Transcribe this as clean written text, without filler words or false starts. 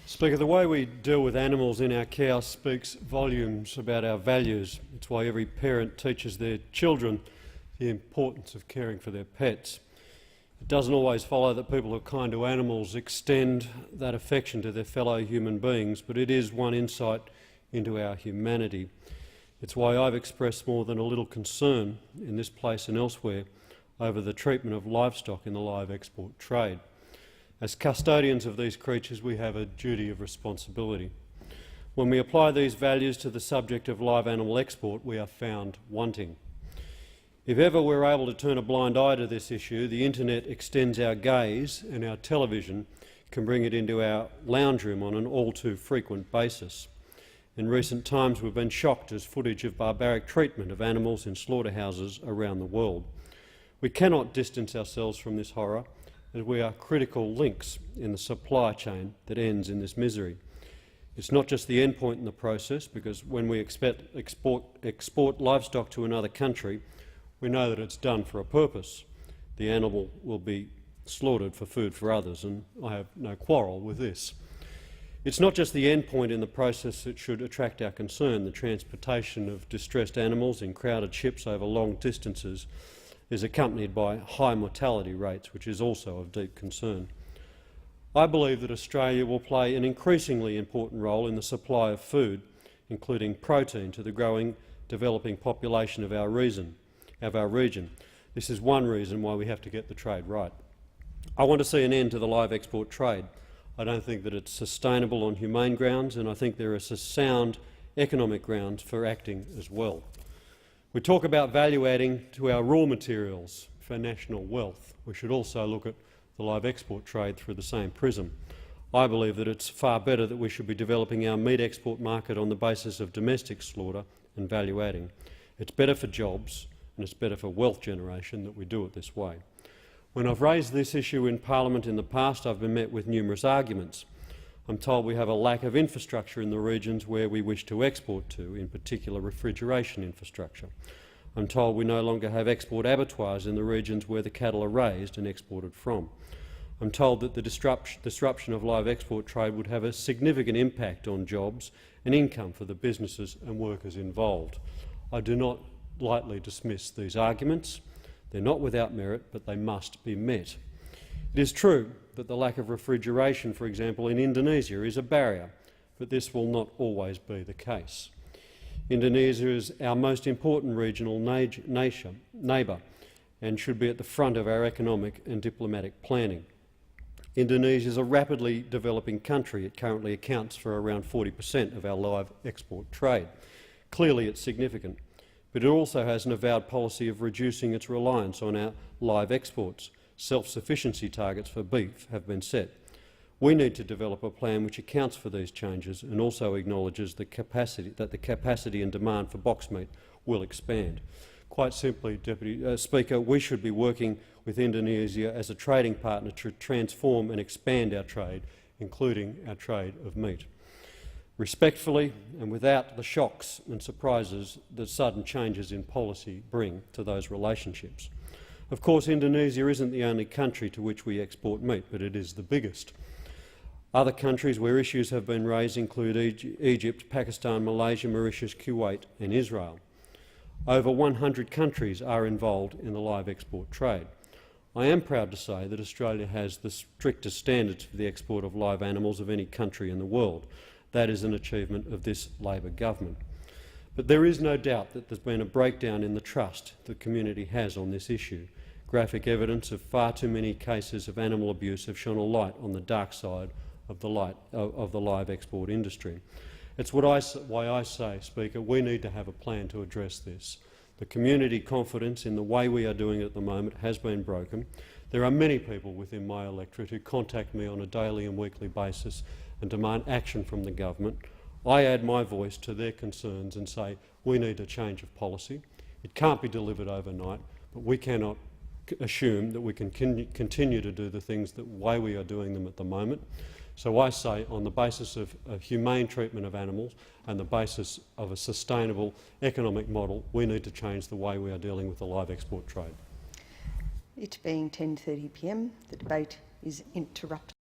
Speaker, the way we deal with animals in our care speaks volumes about our values. It's why every parent teaches their children the importance of caring for their pets. It doesn't always follow that people who are kind to animals extend that affection to their fellow human beings, but it is one insight into our humanity. It's why I've expressed more than a little concern in this place and elsewhere over the treatment of livestock in the live export trade. As custodians of these creatures, we have a duty of responsibility. When we apply these values to the subject of live animal export, we are found wanting. If ever we're able to turn a blind eye to this issue, the internet extends our gaze, and our television can bring it into our lounge room on an all too frequent basis. In recent times, we've been shocked as footage of barbaric treatment of animals in slaughterhouses around the world. We cannot distance ourselves from this horror, as we are critical links in the supply chain that ends in this misery. It's not just the end point in the process, because when we export livestock to another country, we know that it's done for a purpose. The animal will be slaughtered for food for others, and I have no quarrel with this. It's not just the end point in the process that should attract our concern. The transportation of distressed animals in crowded ships over long distances is accompanied by high mortality rates, which is also of deep concern. I believe that Australia will play an increasingly important role in the supply of food, including protein, to the growing, developing population of our region. This is one reason why we have to get the trade right. I want to see an end to the live export trade. I don't think that it's sustainable on humane grounds, and I think there are sound economic grounds for acting as well. We talk about value adding to our raw materials for national wealth. We should also look at the live export trade through the same prism. I believe that it's far better that we should be developing our meat export market on the basis of domestic slaughter and value adding. It's better for jobs and it's better for wealth generation that we do it this way. When I've raised this issue in Parliament in the past, I've been met with numerous arguments. I'm told we have a lack of infrastructure in the regions where we wish to export to, in particular refrigeration infrastructure. I'm told we no longer have export abattoirs in the regions where the cattle are raised and exported from. I'm told that the disruption of live export trade would have a significant impact on jobs and income for the businesses and workers involved. I do not lightly dismiss these arguments. They're not without merit, but they must be met. It is true that the lack of refrigeration, for example, in Indonesia is a barrier, but this will not always be the case. Indonesia is our most important regional neighbour and should be at the front of our economic and diplomatic planning. Indonesia is a rapidly developing country. It currently accounts for around 40% of our live export trade. Clearly it's significant, but it also has an avowed policy of reducing its reliance on our live exports. Self-sufficiency targets for beef have been set. We need to develop a plan which accounts for these changes and also acknowledges that the capacity and demand for box meat will expand. Quite simply, Deputy Speaker, we should be working with Indonesia as a trading partner to transform and expand our trade, including our trade of meat. Respectfully and without the shocks and surprises that sudden changes in policy bring to those relationships. Of course, Indonesia isn't the only country to which we export meat, but it is the biggest. Other countries where issues have been raised include Egypt, Pakistan, Malaysia, Mauritius, Kuwait and Israel. Over 100 countries are involved in the live export trade. I am proud to say that Australia has the strictest standards for the export of live animals of any country in the world. That is an achievement of this Labor government. But there is no doubt that there's been a breakdown in the trust the community has on this issue. Graphic evidence of far too many cases of animal abuse have shone a light on the dark side of the live export industry. It's why I say, Speaker, we need to have a plan to address this. The community confidence in the way we are doing it at the moment has been broken. There are many people within my electorate who contact me on a daily and weekly basis and demand action from the government. I add my voice to their concerns and say we need a change of policy. It can't be delivered overnight, but we cannot assume that we can continue to do the things the way we are doing them at the moment. So I say, on the basis of humane treatment of animals and the basis of a sustainable economic model, we need to change the way we are dealing with the live export trade. It being 10:30 p.m, the debate is interrupted.